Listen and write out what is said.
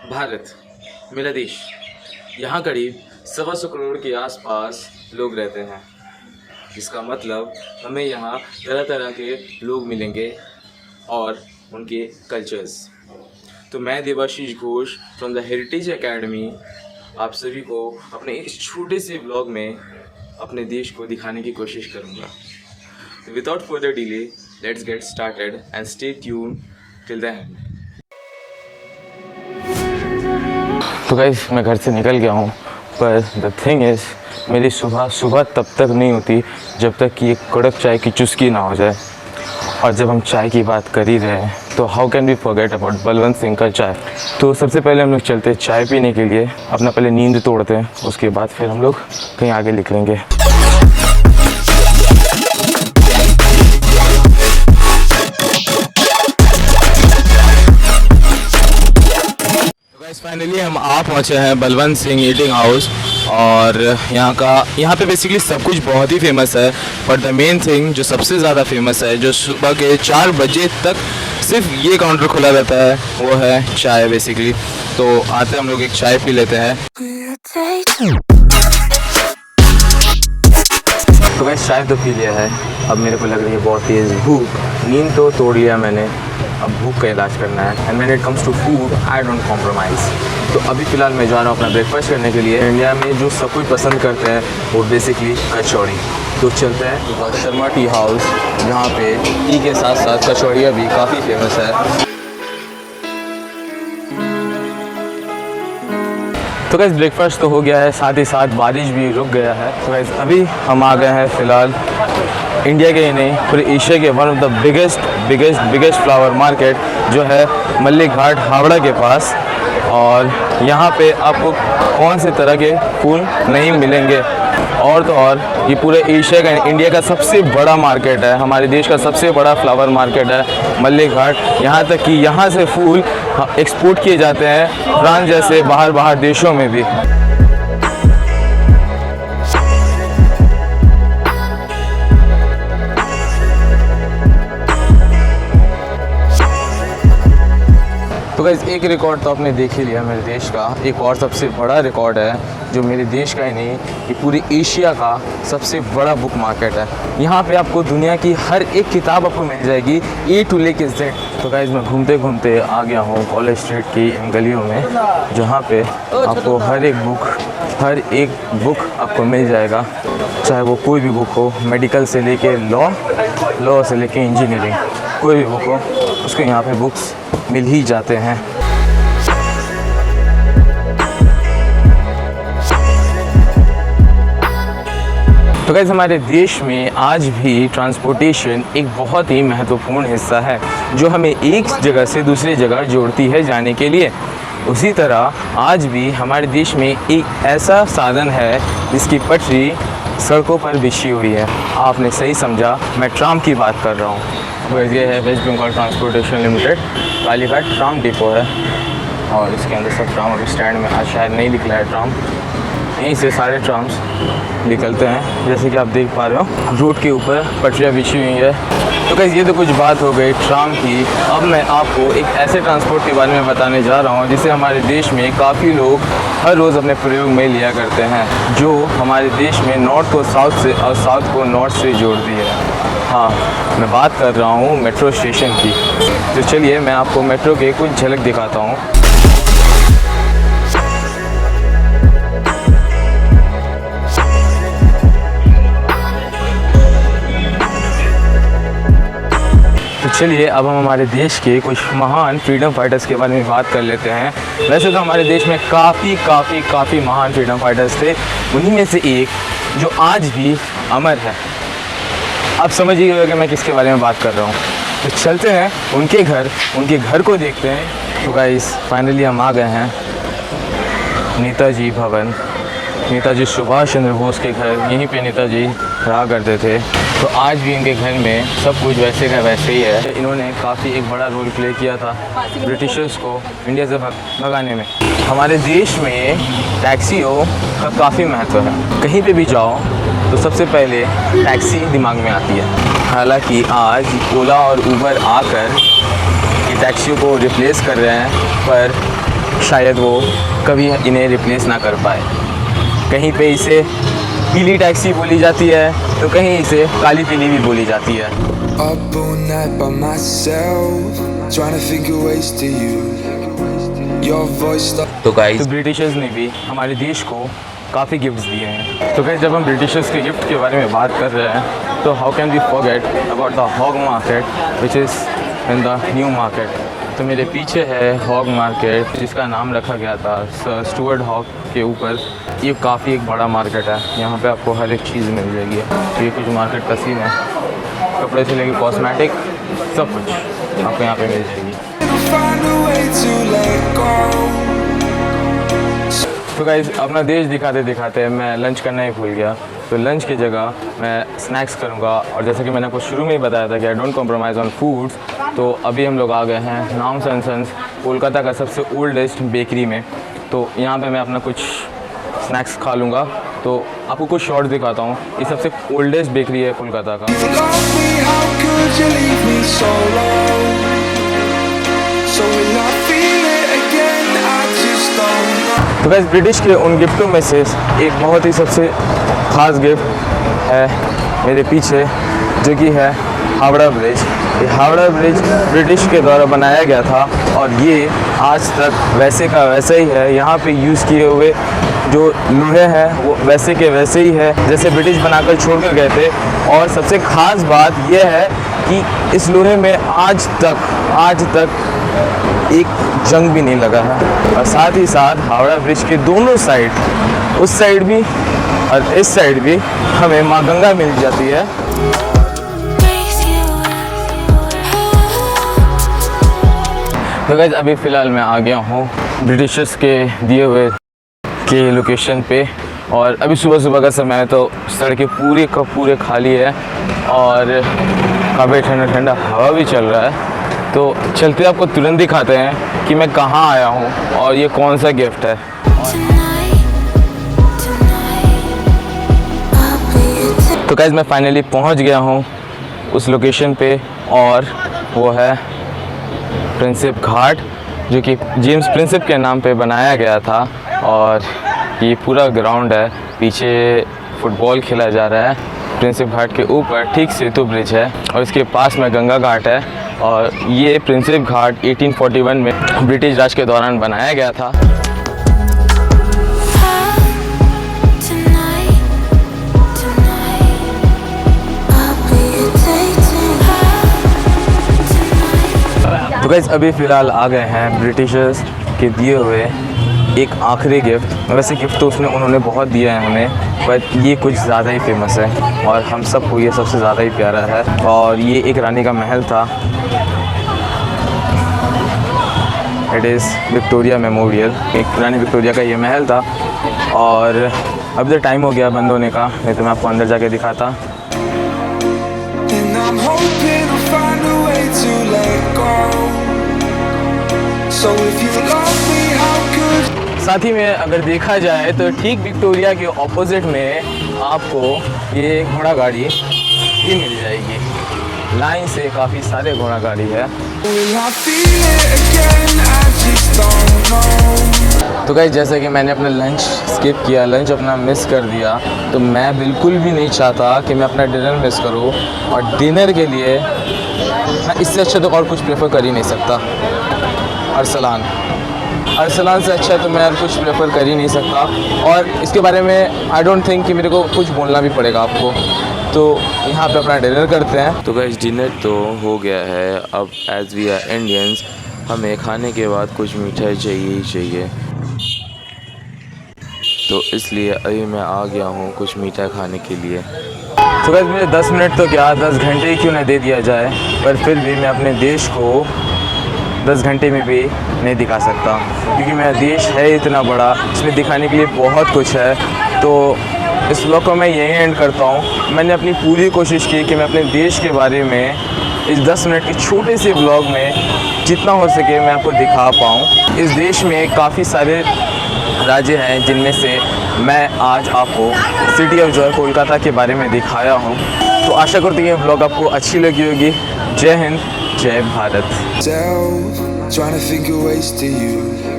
भारत मेरा देश। यहाँ करीब 125 करोड़ के आसपास लोग रहते हैं, जिसका मतलब हमें यहाँ तरह तरह के लोग मिलेंगे और उनके कल्चर्स। तो मैं Debashish Ghosh from the heritage academy आप सभी को अपने इस छोटे से ब्लॉग में अपने देश को दिखाने की कोशिश करूँगा। तो without further delay let's get started and stay tune till the end. तो गाइस मैं घर से निकल गया हूँ, पर द थिंग इज़ मेरी सुबह तब तक नहीं होती जब तक कि एक कड़क चाय की चुस्की ना हो जाए। और जब हम चाय की बात कर ही रहे हैं तो how can we forget about Balwant Singh का चाय। तो सबसे पहले हम लोग चलते हैं चाय पीने के लिए, अपना पहले नींद तोड़ते हैं, उसके बाद फिर हम लोग कहीं आगे निकलेंगे। फाइनली हम आ पहुँचे हैं बलवंत सिंह ईटिंग हाउस। और यहाँ पे बेसिकली सब कुछ बहुत ही फेमस है, पर द मेन थिंग जो सबसे ज़्यादा फेमस है, जो सुबह के 4 बजे तक सिर्फ ये काउंटर खुला रहता है, वो है चाय बेसिकली। तो आते हम लोग एक चाय पी लेते हैं। तो वैसे चाय तो पी लिया है, अब मेरे को लग रही है बहुत तेज़ भूख। नींद तो तोड़ लिया मैंने, अब भूख का इलाज करना है। And when it comes to food I don't compromise. तो अभी फ़िलहाल मैं जा रहा हूँ अपना ब्रेकफास्ट करने के लिए। इंडिया में जो सब कुछ पसंद करते हैं वो बेसिकली कचौड़ी। तो चलते हैं शर्मा टी हाउस, जहाँ पे टी के साथ साथ कचौड़ियाँ भी काफ़ी फेमस है। तो गाइस ब्रेकफास्ट तो हो गया है, साथ ही साथ बारिश भी रुक गया है। तो गाइस अभी हम आ गए हैं फ़िलहाल इंडिया के ही नहीं पूरे एशिया के one of the biggest flower market, जो है मल्लिक घाट हावड़ा के पास। और यहाँ पे आपको कौन से तरह के फूल नहीं मिलेंगे। और तो और ये पूरे एशिया का इंडिया का सबसे बड़ा मार्केट है, हमारे देश का सबसे बड़ा फ्लावर मार्केट है मल्लिक घाट। यहाँ तक कि यहाँ से फूल एक्सपोर्ट किए जाते हैं फ्रांस जैसे बाहर देशों में भी। तो गाइस एक रिकॉर्ड तो आपने देख ही लिया मेरे देश का, एक और सबसे बड़ा रिकॉर्ड है जो मेरे देश का ही नहीं, ये पूरी एशिया का सबसे बड़ा बुक मार्केट है। यहाँ पे आपको दुनिया की हर एक किताब आपको मिल जाएगी, ए टू लेके जेड। तो गाइस मैं घूमते घूमते आ गया हूँ कॉलेज स्ट्रीट की इन गलियों में, जहाँ पे आपको हर एक बुक आपको मिल जाएगा, चाहे वो कोई भी बुक हो, मेडिकल से लेके लॉ से लेके इंजीनियरिंग, कोई भी बुक हो उसके यहाँ पे बुक्स मिल ही जाते हैं। तो गाइस हमारे देश में आज भी ट्रांसपोर्टेशन एक बहुत ही महत्वपूर्ण हिस्सा है, जो हमें एक जगह से दूसरी जगह जोड़ती है जाने के लिए। उसी तरह आज भी हमारे देश में एक ऐसा साधन है जिसकी पटरी सड़कों पर बिछी हुई है। आपने सही समझा, मैं ट्राम की बात कर रहा हूँ। वो ये है West Bengal transportation limited, Kalighat tram depot है। और इसके अंदर सब ट्राम अभी स्टैंड में आज शायद नहीं निकला है ट्राम, यहीं से सारे ट्राम्स निकलते हैं। जैसे कि आप देख पा रहे हो रोड के ऊपर पटरियाँ बिछी हुई है। तो गाइस ये तो कुछ बात हो गई ट्राम की। अब मैं आपको एक ऐसे ट्रांसपोर्ट के बारे में बताने जा रहा हूँ जिसे हमारे देश में काफ़ी लोग हर रोज़ अपने प्रयोग में लिया करते हैं, जो हमारे देश में नॉर्थ को साउथ से और साउथ को नॉर्थ से जोड़ती है। हाँ, मैं बात कर रहा हूँ मेट्रो स्टेशन की। तो चलिए मैं आपको मेट्रो के कुछ झलक दिखाता हूँ। तो चलिए अब हम हमारे देश के कुछ महान फ्रीडम फाइटर्स के बारे में बात कर लेते हैं। वैसे तो हमारे देश में काफ़ी महान फ्रीडम फाइटर्स थे, उन्हीं में से एक जो आज भी अमर है। आप समझ ही गए कि मैं किसके बारे में बात कर रहा हूँ। तो चलते हैं उनके घर को देखते हैं। तो गाइस फाइनली हम आ गए हैं नेताजी भवन, नेताजी सुभाष चंद्र बोस के घर। यहीं पे नेताजी रहा करते थे। तो आज भी इनके घर में सब कुछ वैसे का वैसे ही है। इन्होंने काफ़ी एक बड़ा रोल प्ले किया था ब्रिटिशर्स को इंडिया से भगाने में। हमारे देश में टैक्सियों का काफ़ी महत्व है। कहीं पे भी जाओ तो सबसे पहले टैक्सी दिमाग में आती है। हालांकि आज ओला और उबर आकर ये टैक्सियों को रिप्लेस कर रहे हैं, पर शायद वो कभी इन्हें रिप्लेस ना कर पाए। कहीं पे इसे पीली टैक्सी बोली जाती है तो कहीं इसे काली पीली भी बोली जाती है। Up all night by myself, trying to think of ways to use your voice. तो गाइस, ब्रिटिशर्स ने भी हमारे देश को काफ़ी गिफ्ट्स दिए हैं। तो गाइस, जब हम ब्रिटिशर्स के गिफ्ट के बारे में बात कर रहे हैं तो how can we forget about the hog market which is in the new market. तो मेरे पीछे है हॉग मार्केट, जिसका नाम रखा गया था सर स्टुअर्ट हॉग के ऊपर। ये काफ़ी एक बड़ा मार्केट है, यहाँ पे आपको हर एक चीज़ मिल जाएगी। ये कुछ मार्केट का सीन है, कपड़े से लेकर कॉस्मेटिक सब कुछ आपको यहाँ पे मिल जाएगी। तो गाइस, अपना देश दिखाते दिखाते मैं लंच करना ही भूल गया। तो लंच की जगह मैं स्नैक्स करूँगा, और जैसे कि मैंने आपको शुरू में ही बताया था कि आई डोंट कॉम्प्रोमाइज़ ऑन फूड्स। तो अभी हम लोग आ गए हैं नाम्स एंड सन्स, कोलकाता का सबसे ओल्डेस्ट बेकरी में। तो यहाँ पे मैं अपना कुछ स्नैक्स खा लूँगा। तो आपको कुछ शॉर्ट दिखाता हूँ। ये सबसे ओल्डेस्ट बेकरी है कोलकाता का। तो गाइस, ब्रिटिश के उन गिफ्टों में से एक बहुत ही सबसे ख़ास गिफ्ट है मेरे पीछे, जो कि है हावड़ा ब्रिज। ये हावड़ा ब्रिज ब्रिटिश के द्वारा बनाया गया था और ये आज तक वैसे का वैसा ही है। यहाँ पे यूज़ किए हुए जो लोहे हैं वो वैसे के वैसे ही है जैसे ब्रिटिश बनाकर छोड़ कर गए थे। और सबसे ख़ास बात यह है कि इस लोहे में आज तक एक जंग भी नहीं लगा है। और साथ ही साथ हावड़ा ब्रिज के दोनों साइड, उस साइड भी और इस साइड भी, हमें माँ गंगा मिल जाती है। तो गाइस, अभी फ़िलहाल मैं आ गया हूँ ब्रिटिशर्स के दिए हुए के लोकेशन पे। और अभी सुबह का समय है तो सड़कें पूरे का पूरे खाली है और काफ़ी ठंडा ठंडा हवा भी चल रहा है। तो चलते आपको तुरंत दिखाते हैं कि मैं कहाँ आया हूँ और ये कौन सा गिफ्ट है। तो गाइस, मैं फाइनली पहुँच गया हूँ उस लोकेशन पे, और वो है प्रिंसेप घाट, जो कि जेम्स प्रिंसेप के नाम पे बनाया गया था। और ये पूरा ग्राउंड है, पीछे फुटबॉल खेला जा रहा है। प्रिंसेप घाट के ऊपर ठीक सेतु ब्रिज है और इसके पास में गंगा घाट है। और ये प्रिंसेप घाट 1841 में ब्रिटिश राज के दौरान बनाया गया था। तो गाइस, अभी फ़िलहाल आ गए हैं ब्रिटिशर्स के दिए हुए एक आखिरी गिफ्ट। वैसे गिफ्ट तो उन्होंने बहुत दिया है हमें, बट ये कुछ ज़्यादा ही फेमस है और हम सबको ये सबसे ज़्यादा ही प्यारा है। और ये एक रानी का महल था। It is Victoria memorial. एक रानी विक्टोरिया का ये महल था। और अब तो टाइम हो गया बंद होने का, नहीं तो मैं आपको अंदर जाके दिखाता। साथ ही में अगर देखा जाए तो ठीक विक्टोरिया के ऑपोजिट में आपको ये घोड़ा गाड़ी भी मिल जाएगी। लाइन से काफ़ी सारे घोड़ा गाड़ी है। तो गाइस, जैसे कि मैंने अपना लंच स्किप किया, लंच अपना मिस कर दिया, तो मैं बिल्कुल भी नहीं चाहता कि मैं अपना डिनर मिस करूं। और डिनर के लिए मैं इससे अच्छा तो और कुछ प्रेफर कर ही नहीं सकता। अरसलान से अच्छा तो मैं और कुछ प्रेफर कर ही नहीं सकता। और इसके बारे में आई डोंट थिंक कि मेरे को कुछ बोलना भी पड़ेगा आपको। तो यहाँ पे अपना डिनर करते हैं। तो गाइस, डिनर तो हो गया है। अब एज़ वी आर इंडियंस, हमें खाने के बाद कुछ मिठाई चाहिए ही चाहिए। तो इसलिए अभी मैं आ गया हूँ कुछ मीठा खाने के लिए। तो गाइस, मुझे 10 मिनट तो क्या 10 घंटे ही क्यों ना दे दिया जाए, पर फिर भी मैं अपने देश को 10 घंटे में भी नहीं दिखा सकता, क्योंकि मेरा देश है इतना बड़ा, इसमें दिखाने के लिए बहुत कुछ है। तो इस व्लॉग को मैं यहीं एंड करता हूँ। मैंने अपनी पूरी कोशिश की कि मैं अपने देश के बारे में इस 10 मिनट के छोटे से व्लॉग में जितना हो सके मैं आपको दिखा पाऊँ। इस देश में काफ़ी सारे राज्य हैं जिनमें से मैं आज आपको सिटी ऑफ जॉय कोलकाता के बारे में दिखाया हूँ। तो आशा करती हूँ ये व्लॉग आपको अच्छी लगी होगी। जय हिंद, जय Bharat. Trying to think of ways to use